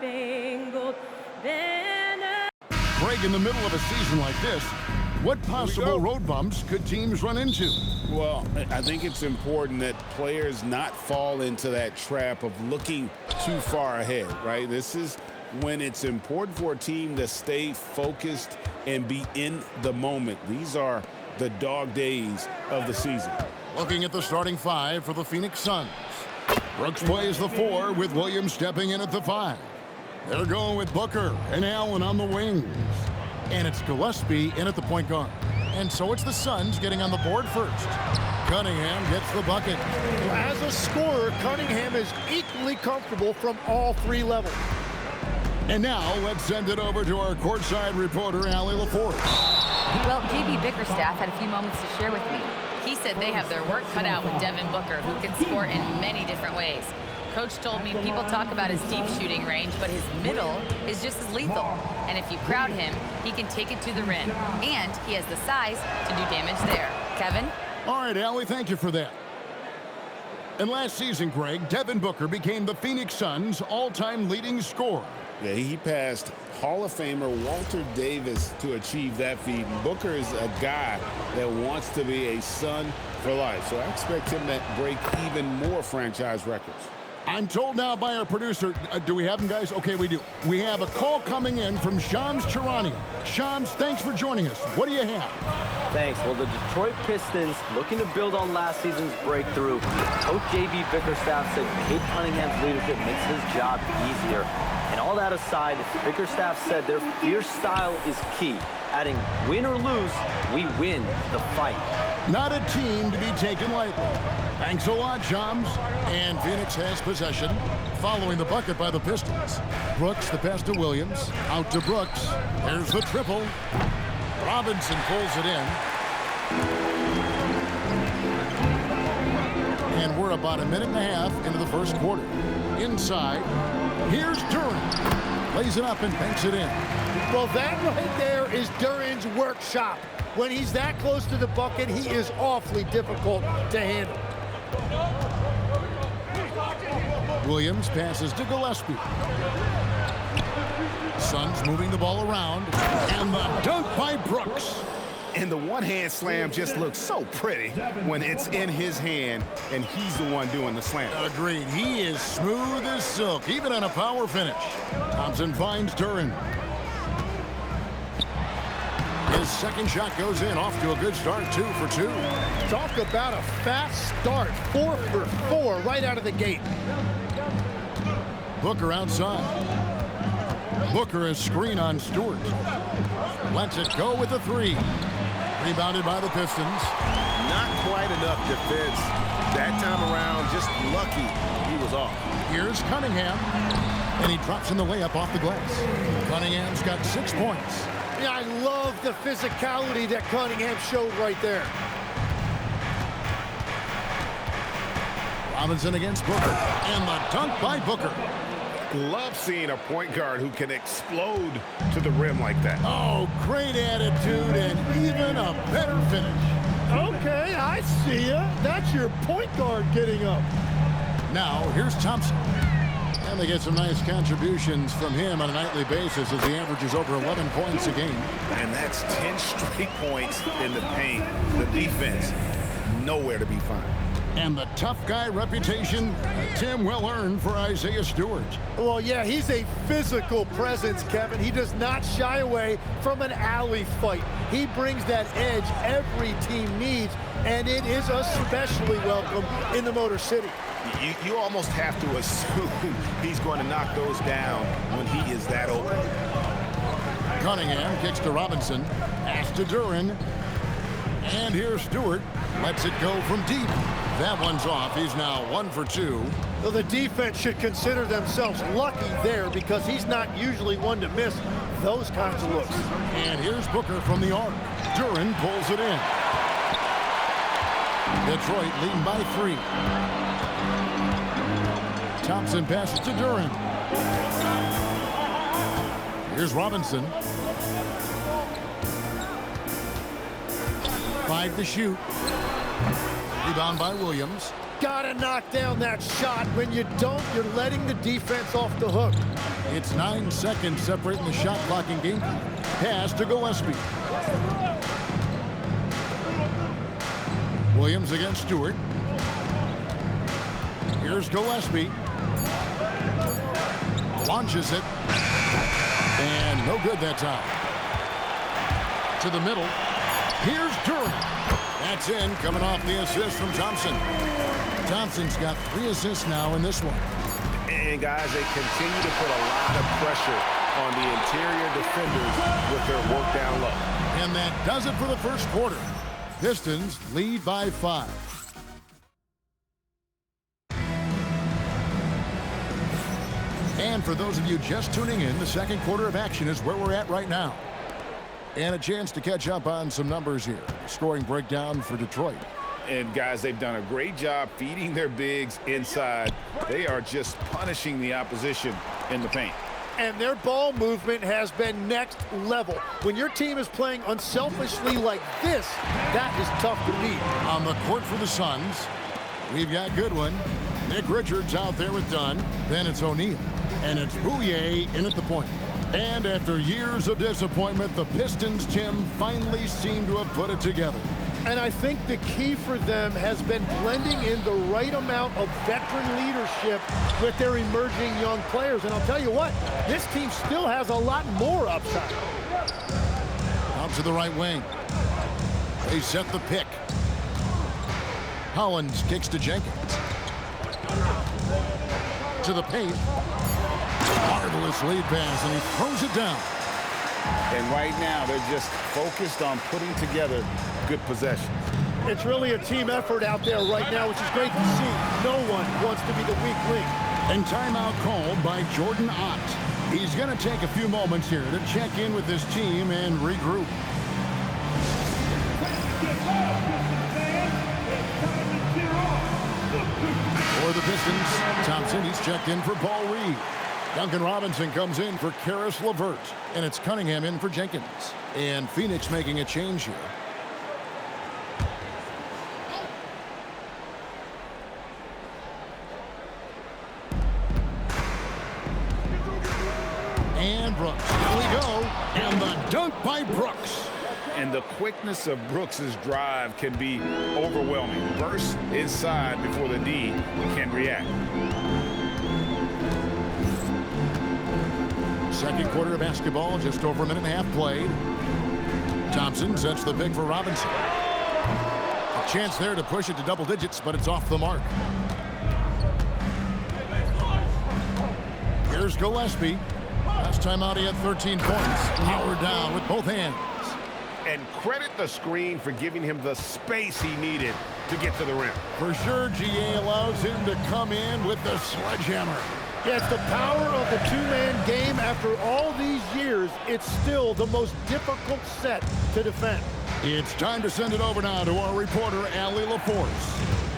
star-spangled banner. Greg, in the middle of a season like this, what possible road bumps could teams run into? Well, I think it's important that players not fall into that trap of looking too far ahead, right? This is when it's important for a team to stay focused and be in the moment. These are the dog days of the season. Looking at the starting five for the Phoenix Suns. Brooks plays the 4 with Williams stepping in at the 5. They're going with Booker and Allen on the wings. And it's Gillespie in at the point guard. And so it's the Suns getting on the board first. Cunningham gets the bucket. As a scorer, Cunningham is equally comfortable from all 3 levels. And now let's send it over to our courtside reporter, Allie LaForce. Well, JB Bickerstaff had a few moments to share with me. He said they have their work cut out with Devin Booker, who can score in many different ways. Coach told me people talk about his deep shooting range, but his middle is just as lethal. And if you crowd him, he can take it to the rim. And he has the size to do damage there. Kevin? All right, Allie, thank you for that. And last season, Greg, Devin Booker became the Phoenix Suns' all-time leading scorer. Yeah, he passed Hall of Famer Walter Davis to achieve that feat. And Booker is a guy that wants to be a Sun for life. So I expect him to break even more franchise records. I'm told now by our producer, do we have him, guys? Okay, we do. We have a call coming in from Shams Charania. Shams, thanks for joining us. What do you have? Thanks. Well, the Detroit Pistons, looking to build on last season's breakthrough. Coach JB Bickerstaff said Kate Cunningham's leadership makes his job easier. And all that aside, Bickerstaff said their fierce style is key. Adding, win or lose, we win the fight. Not a team to be taken lightly. Thanks a lot, Shams. And Phoenix has possession, following the bucket by the Pistons. Brooks, the pass to Williams. Out to Brooks. There's the triple. Robinson pulls it in. And we're about a minute and a half into the first quarter. Inside, here's Duran. Lays it up and banks it in. Well, that right there is Duran's workshop. When he's that close to the bucket, he is awfully difficult to handle. Williams passes to Gillespie. Suns moving the ball around. And the dunk by Brooks. And the one-hand slam just looks so pretty when it's in his hand and he's the one doing the slam. Agreed. He is smooth as silk, even on a power finish. Thompson finds Duran. His second shot goes in, off to a good start, 2 for 2. Talk about a fast start, 4 for 4 right out of the gate. Booker outside. Booker is screen on Stewart. Lets it go with a 3. Rebounded by the Pistons. Not quite enough defense that time around. Just lucky he was off. Here's Cunningham. And he drops in the layup off the glass. Cunningham's got 6 points. Yeah, I love the physicality that Cunningham showed right there. Robinson against Booker. And the dunk by Booker. Love seeing a point guard who can explode to the rim like that. Oh, great attitude and even a better finish. Okay, I see ya. That's your point guard getting up. Now, here's Thompson. And they get some nice contributions from him on a nightly basis as he averages over 11 points a game. And that's 10 straight points in the paint. The defense, nowhere to be found. And the tough guy reputation, Tim, well earned for Isaiah Stewart. Well, yeah, he's a physical presence, Kevin. He does not shy away from an alley fight. He brings that edge every team needs, and it is especially welcome in the Motor City. You almost have to assume he's going to knock those down when he is that open. Cunningham kicks to Robinson, pass to Duran. And here's Stewart, lets it go from deep. That one's off. He's now 1 for 2. Well, the defense should consider themselves lucky there because he's not usually one to miss those kinds of looks. And here's Booker from the arc. Duran pulls it in. Detroit leading by 3. Thompson passes to Duran. Here's Robinson. 5 to shoot. Rebound by Williams. Gotta knock down that shot. When you don't, you're letting the defense off the hook. It's 9 seconds separating the shot clock and game. Pass to Gillespie. Williams against Stewart. Here's Gillespie. Launches it. And no good that time. To the middle. Here's Durham. That's in, coming off the assist from Thompson. Thompson's got 3 assists now in this one. And, guys, they continue to put a lot of pressure on the interior defenders with their work down low. And that does it for the first quarter. Pistons lead by 5. And for those of you just tuning in, the second quarter of action is where we're at right now. And a chance to catch up on some numbers here. Scoring breakdown for Detroit. And, guys, they've done a great job feeding their bigs inside. They are just punishing the opposition in the paint. And their ball movement has been next level. When your team is playing unselfishly like this, that is tough to beat. On the court for the Suns, we've got Goodwin. Nick Richards out there with Dunn. Then it's O'Neal. And it's Bouye in at the point. And after years of disappointment, the Pistons, Tim, finally seem to have put it together. And I think the key for them has been blending in the right amount of veteran leadership with their emerging young players. And I'll tell you what, this team still has a lot more upside. Out to the right wing. They set the pick. Hollins kicks to Jenkins. To the paint. Marvelous lead pass, and he throws it down. And right now, they're just focused on putting together good possessions. It's really a team effort out there right now, which is great to see. No one wants to be the weak link. And timeout called by Jordan Ott. He's going to take a few moments here to check in with his team and regroup. For the Pistons, Thompson, he's checked in for Paul Reed. Duncan Robinson comes in for Karis LeVert. And it's Cunningham in for Jenkins. And Phoenix making a change here. And Brooks. Here we go. And the dunk by Brooks. And the quickness of Brooks's drive can be overwhelming. Burst inside before the D can react. Second quarter of basketball, just over a minute and a half played. Thompson sets the pick for Robinson. A chance there to push it to double digits, but it's off the mark. Here's Gillespie. Last time out, he had 13 points. Powered down with both hands. And credit the screen for giving him the space he needed to get to the rim. For sure, GA allows him to come in with the sledgehammer. Yeah, it's the power of the two-man game. After all these years, it's still the most difficult set to defend. It's time to send it over now to our reporter, Allie LaForce.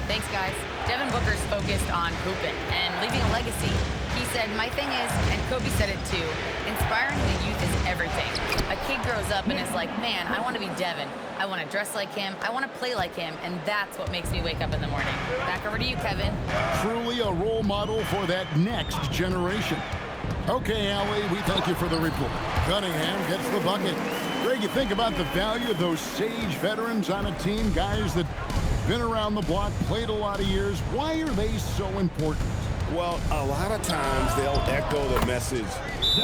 Thanks, guys. Devin Booker's focused on hooping and leaving a legacy. He said, my thing is, and Kobe said it too, inspiring the youth is everything. A kid grows up and is like, man, I want to be Devin. I want to dress like him. I want to play like him. And that's what makes me wake up in the morning. Back over to you, Kevin. Truly a role model for that next generation. Okay, Allie, we thank you for the report. Cunningham gets the bucket. Greg, you think about the value of those sage veterans on a team, guys that been around the block, played a lot of years. Why are they so important? Well, a lot of times they'll echo the message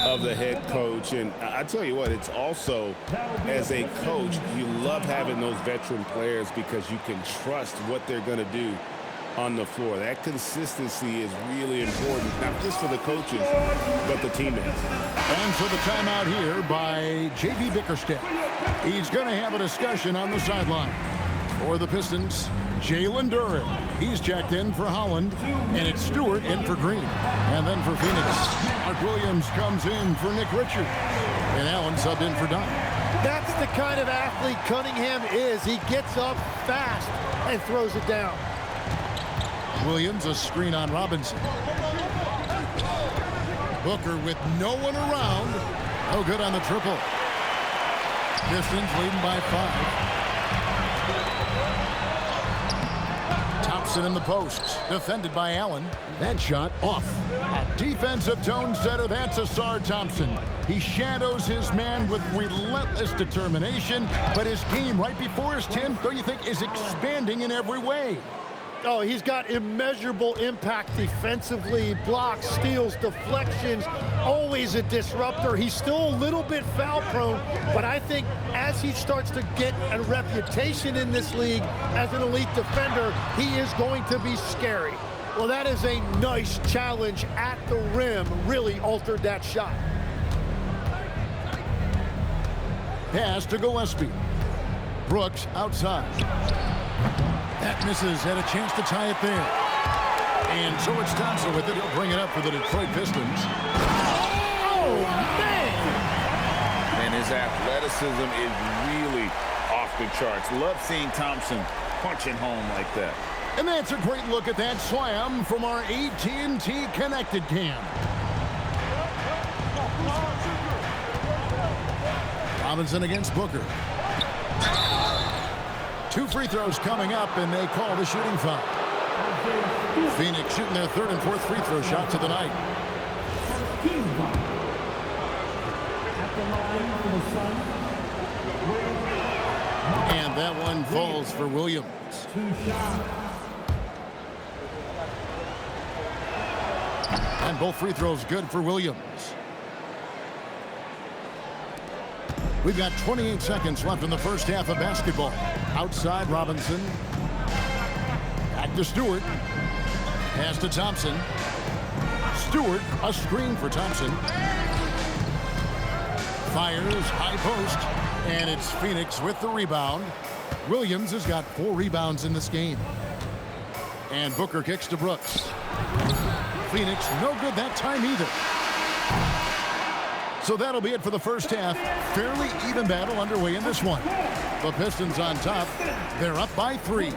of the head coach. And I tell you what, it's also, as a coach, you love having those veteran players because you can trust what they're going to do on the floor. That consistency is really important, not just for the coaches, but the teammates. And so the timeout here by J.B. Bickerstaff. He's going to have a discussion on the sideline. For the Pistons, Jalen Duren. He's checked in for Holland, and it's Stewart in for Green. And then for Phoenix, Mark Williams comes in for Nick Richards, and Allen subbed in for Dunn. That's the kind of athlete Cunningham is. He gets up fast and throws it down. Williams, a screen on Robinson. Booker with no one around. No good on the triple. Pistons leading by 5. Thompson in the post, defended by Allen. That shot off. Defensive tone setter, that's Asar Thompson. He shadows his man with relentless determination, but his game right before his 10, don't you think, is expanding in every way? Oh, he's got immeasurable impact defensively, blocks, steals, deflections, always a disruptor. He's still a little bit foul prone, but I think as he starts to get a reputation in this league as an elite defender, he is going to be scary. Well, that is a nice challenge at the rim, really altered that shot. Pass to Gillespie. Brooks outside. That misses, had a chance to tie it there. And so it's Thompson with it. He'll bring it up for the Detroit Pistons. Oh, man! And his athleticism is really off the charts. Love seeing Thompson punching home like that. And that's a great look at that slam from our AT&T Connected Cam. Robinson against Booker. 2 free throws coming up, and they call the shooting foul. Phoenix shooting their 3rd and 4th free throw shots of the night. And that one falls for Williams. And both free throws good for Williams. We've got 28 seconds left in the first half of basketball. Outside, Robinson. Back to Stewart. Pass to Thompson. Stewart, a screen for Thompson. Fires, high post. And it's Phoenix with the rebound. Williams has got 4 rebounds in this game. And Booker kicks to Brooks. Phoenix, no good that time either. So that'll be it for the first half. Fairly even battle underway in this one. The Pistons on top. They're up by 3.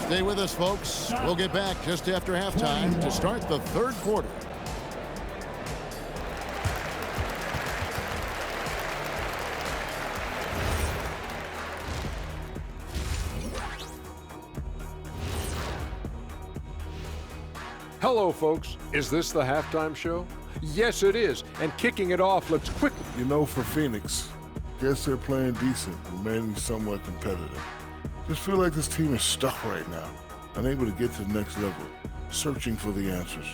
Stay with us, folks. We'll get back just after halftime to start the 3rd quarter. Hello, folks. Is this the halftime show? Yes, it is. And kicking it off looks quick. You know, for Phoenix, guess they're playing decent, remaining somewhat competitive. Just feel like this team is stuck right now, unable to get to the next level, searching for the answers.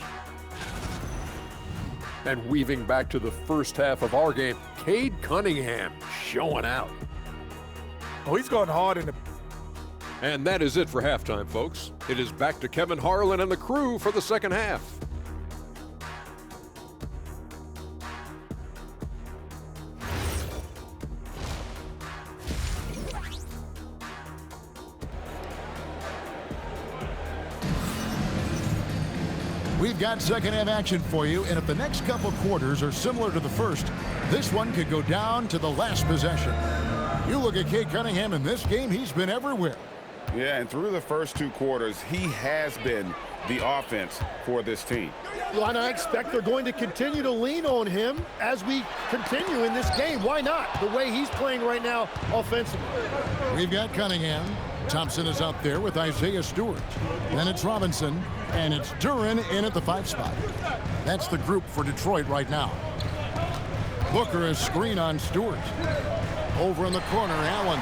And weaving back to the first half of our game, Cade Cunningham showing out. Oh, he's going hard in the... And that is it for halftime, folks. It is back to Kevin Harlan and the crew for the second half. We've got second half action for you, and if the next couple quarters are similar to the first, this one could go down to the last possession. You look at Cade Cunningham in this game, he's been everywhere. Yeah, and through the first 2 quarters, he has been the offense for this team. Well, and I expect they're going to continue to lean on him as we continue in this game. Why not? The way he's playing right now offensively. We've got Cunningham. Thompson is out there with Isaiah Stewart. Then it's Robinson, and it's Duren in at the 5 spot. That's the group for Detroit right now. Booker is screen on Stewart. Over in the corner, Allen.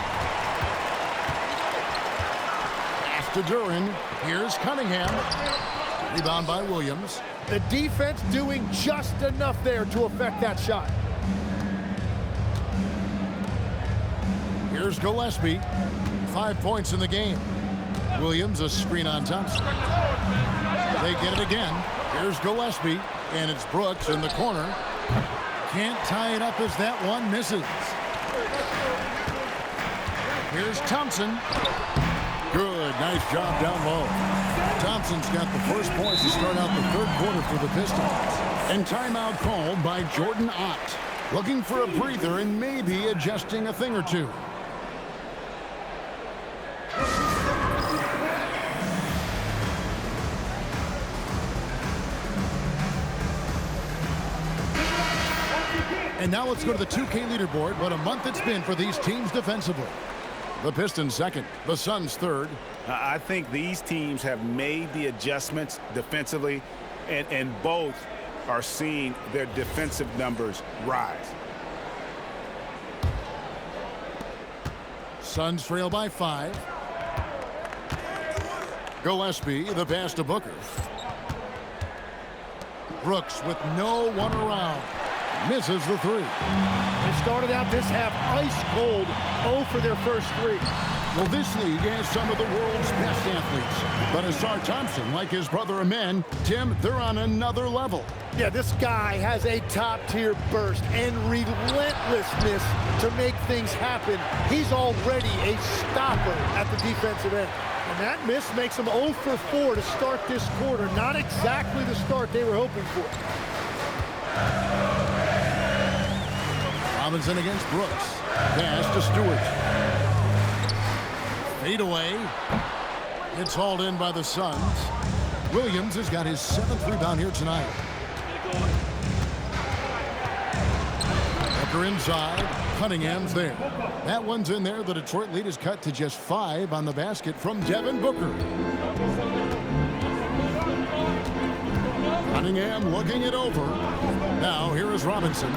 Pass to Duren. Here's Cunningham. Rebound by Williams. The defense doing just enough there to affect that shot. Here's Gillespie. 5 points in the game. Williams a screen on Thompson. They get it again. Here's Gillespie, and it's Brooks in the corner. Can't tie it up as that one misses. Here's Thompson. Good, nice job down low. Thompson's got the first points to start out the 3rd quarter for the Pistons. And timeout called by Jordan Ott. Looking for a breather and maybe adjusting a thing or two. And now let's go to the 2K leaderboard. What a month it's been for these teams defensively. The Pistons 2nd, the Suns 3rd, I think these teams have made the adjustments defensively, and both are seeing their defensive numbers rise. Suns trail by 5. Gillespie, the pass to Booker. Brooks with no one around. Misses the 3. They started out this half ice cold, 0 for their first 3. Well, this league has some of the world's best athletes. But Asar Thompson, like his brother Amen, Tim, they're on another level. Yeah, this guy has a top-tier burst and relentlessness to make things happen. He's already a stopper at the defensive end. And that miss makes him 0 for 4 to start this quarter. Not exactly the start they were hoping for. Robinson against Brooks. Pass to Stewart. Fade away. It's hauled in by the Suns. Williams has got his 7th rebound here tonight. Booker inside. Cunningham's there. That one's in there. The Detroit lead is cut to just 5 on the basket from Devin Booker. Cunningham looking it over. Now here is Robinson.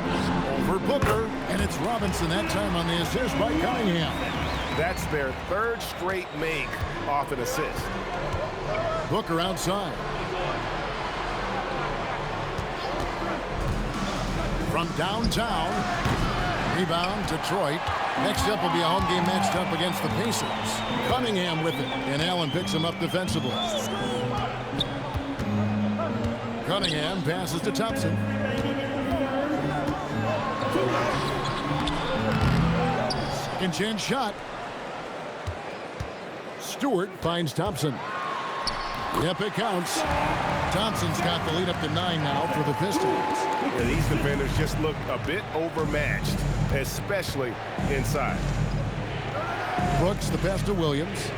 Over Booker. And it's Robinson that time on the assist by Cunningham. That's their 3rd straight make off an assist. Booker outside. From downtown. Rebound, Detroit. Next up will be a home game matched up against the Pacers. Cunningham with it. And Allen picks him up defensively. Cunningham passes to Thompson. Second chance shot. Stewart finds Thompson. Yep, it counts. Thompson's got the lead up to 9 now for the Pistons. Yeah, these defenders just look a bit overmatched, especially inside. Brooks, the pass to Williams.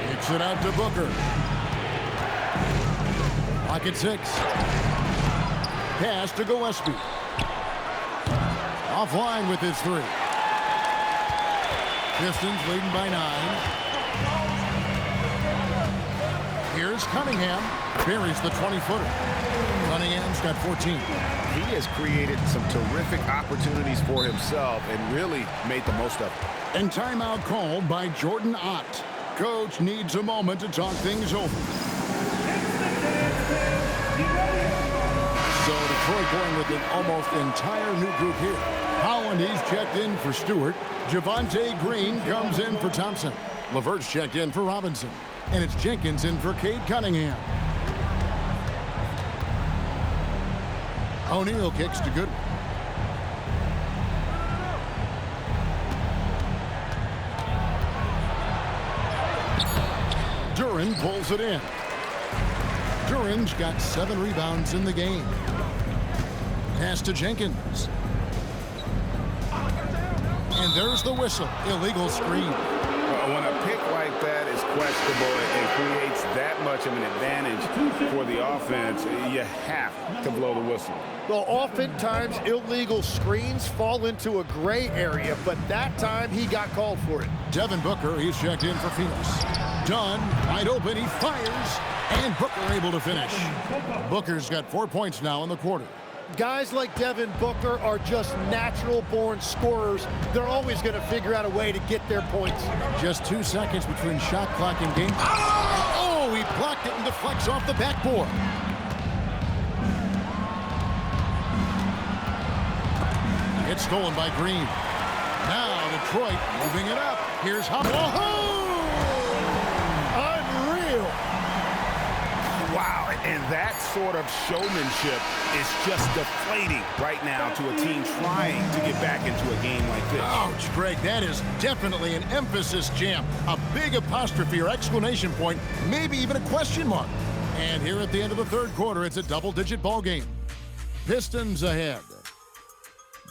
Kicks it out to Booker. Clock at 6. Pass to Gillespie. Offline with his 3. Pistons leading by 9. Here's Cunningham. Buries the 20-footer. Cunningham's got 14. He has created some terrific opportunities for himself and really made the most of it. And timeout called by Jordan Ott. Coach needs a moment to talk things over. So Detroit going with an almost entire new group here. Holland, he's checked in for Stewart. Javonte Green comes in for Thompson. LeVert's checked in for Robinson. And it's Jenkins in for Cade Cunningham. O'Neal kicks to Goodwin. Duran pulls it in. Duran's got 7 rebounds in the game. Pass to Jenkins. And there's the whistle. Illegal screen. When a pick like that is questionable and creates that much of an advantage for the offense, you have to blow the whistle. Well, oftentimes illegal screens fall into a gray area, but that time he got called for it. Devin Booker, he's checked in for Phoenix. Dunn, wide open, he fires, and Booker able to finish. Booker's got 4 points now in the quarter. Guys like Devin Booker are just natural-born scorers. They're always going to figure out a way to get their points. Just 2 seconds between shot clock and game. Oh, he blocked it and deflects off the backboard. It's stolen by Green. Now Detroit moving it up. Here's Howard. Unreal. Wow, and that sort of showmanship is just deflating right now to a team trying to get back into a game like this. Ouch, Greg, that is definitely an emphasis jam. A big apostrophe or exclamation point, maybe even a question mark. And here at the end of the third quarter, it's a double-digit ball game. Pistons ahead.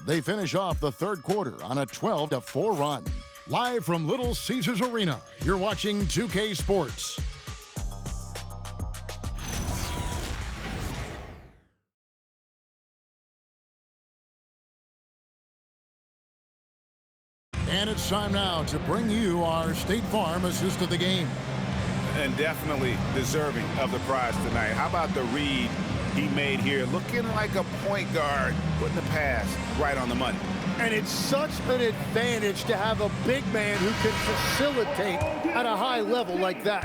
They finish off the third quarter on a 12-4 run. Live from Little Caesars Arena, you're watching 2K Sports. And it's time now to bring you our State Farm assist of the game. And definitely deserving of the prize tonight. How about the read he made here? Looking like a point guard, putting the pass right on the money. And it's such an advantage to have a big man who can facilitate at a high level like that.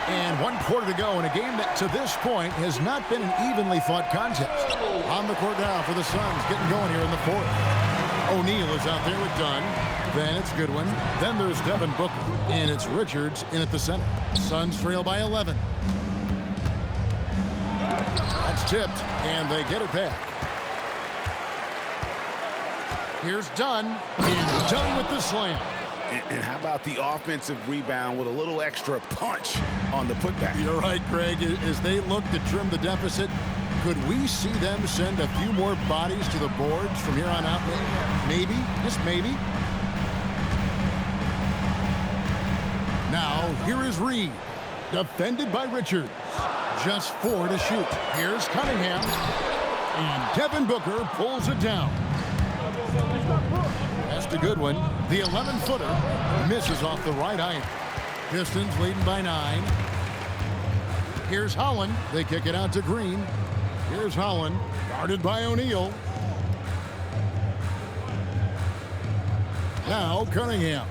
And 1 quarter to go in a game that to this point has not been an evenly fought contest. On the court now for the Suns, getting going here in the fourth. O'Neal is out there with Dunn. Then it's Goodwin. Then there's Devin Booker. And it's Richards in at the center. Suns trail by 11. That's tipped, and they get it back. Here's Dunn, and Dunn with the slam. And how about the offensive rebound with a little extra punch on the putback? You're right, Greg. As they look to trim the deficit, could we see them send a few more bodies to the boards from here on out? Maybe, just maybe. Now, here is Reed, defended by Richards. Just 4 to shoot. Here's Cunningham, and Devin Booker pulls it down. That's the good one. The 11-footer misses off the right iron. Pistons leading by 9. Here's Holland. They kick it out to Green. Here's Holland, guarded by O'Neal. Now Cunningham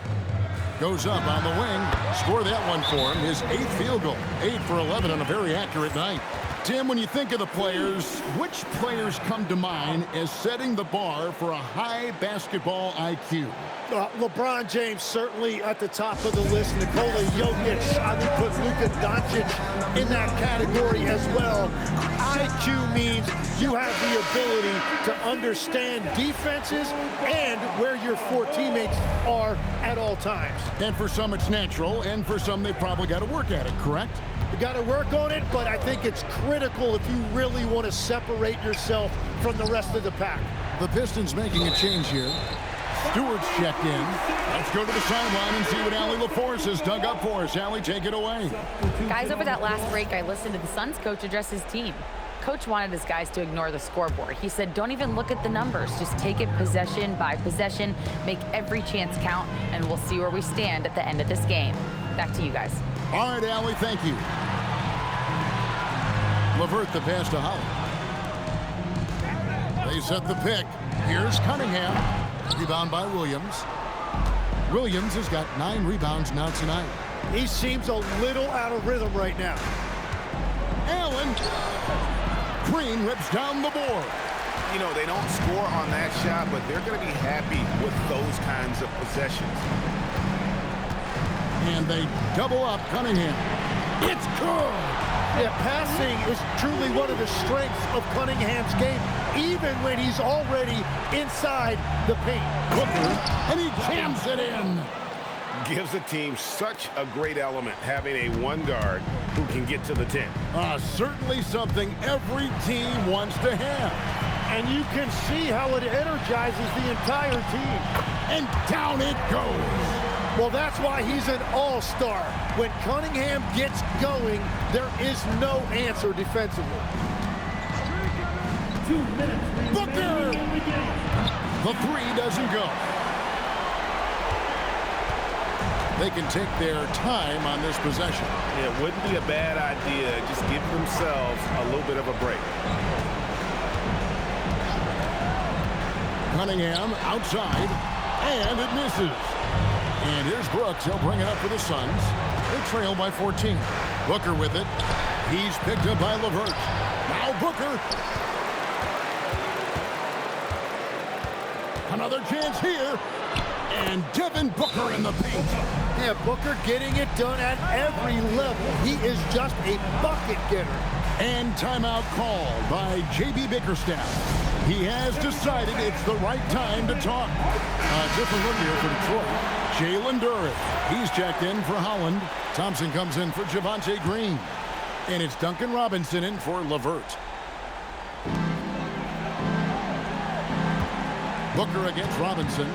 goes up on the wing. Score that one for him. His 8th field goal. 8 for 11 on a very accurate night. Tim, when you think of the players, which players come to mind as setting the bar for a high basketball IQ? LeBron James certainly at the top of the list. Nikola Jokic, I would put Luka Doncic in that category as well. IQ means you have the ability to understand defenses and where your 4 teammates are at all times. And for some it's natural, and for some they've probably got to work at it, correct? You got to work on it, but I think it's critical if you really want to separate yourself from the rest of the pack. The Pistons making a change here. Stewart's checked in. Let's go to the sideline and see what Allie LaForce has dug up for us. Allie, take it away. Guys, over that last break, I listened to the Suns coach address his team. Coach wanted his guys to ignore the scoreboard. He said, don't even look at the numbers. Just take it possession by possession, make every chance count, and we'll see where we stand at the end of this game. Back to you guys. All right, Allie, thank you. LeVert the pass to Holland. They set the pick. Here's Cunningham. Rebound by Williams. Williams has got 9 rebounds now tonight. He seems a little out of rhythm right now. Allen. Green rips down the board. You know, they don't score on that shot, but they're going to be happy with those kinds of possessions. And they double up Cunningham. It's good. Yeah, passing is truly one of the strengths of Cunningham's game, even when he's already inside the paint. Booker, and he jams it in. Gives the team such a great element, having a 1 guard who can get to the 10. Certainly something every team wants to have. And you can see how it energizes the entire team. And down it goes. Well, that's why he's an all-star. When Cunningham gets going, there is no answer defensively. 2 minutes. Booker! The 3 doesn't go. They can take their time on this possession. It wouldn't be a bad idea. Just give themselves a little bit of a break. Cunningham outside, and it misses. And here's Brooks. He'll bring it up for the Suns. They trail by 14. Booker with it. He's picked up by LeVert. Now Booker. Another chance here. And Devin Booker in the paint. Yeah, Booker getting it done at every level. He is just a bucket getter. And timeout called by J.B. Bickerstaff. He has decided it's the right time to talk. Different look here for Detroit. Jalen Duren. He's checked in for Holland. Thompson comes in for Javonte Green. And it's Duncan Robinson in for LeVert. Booker against Robinson.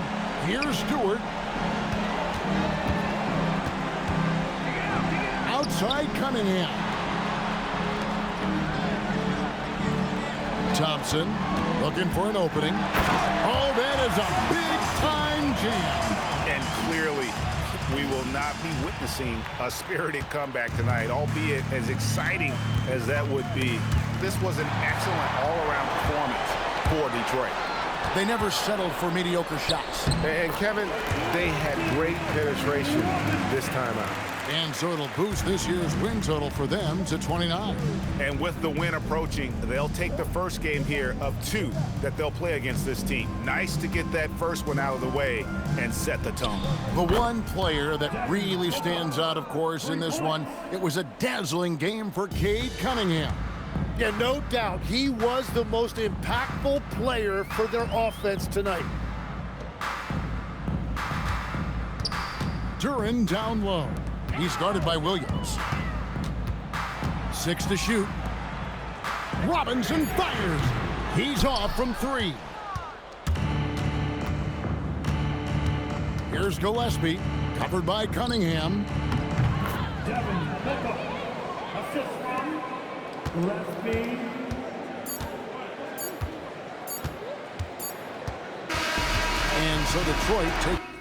Here's Stewart. Outside Cunningham. Thompson looking for an opening. Oh, that is a big Cunningham. And clearly, we will not be witnessing a spirited comeback tonight, albeit as exciting as that would be. This was an excellent all-around performance for Detroit. They never settled for mediocre shots. And Kevin, they had great penetration this time out. And so it'll boost this year's win total for them to 29. And with the win approaching, they'll take the first game here of 2 that they'll play against this team. Nice to get that first one out of the way and set the tone. The one player that really stands out, of course, in this one, it was a dazzling game for Cade Cunningham. Yeah, no doubt. He was the most impactful player for their offense tonight. Duran down low. He's guarded by Williams. 6 to shoot. Robinson fires. He's off from 3. Here's Gillespie, covered by Cunningham. And so Detroit takes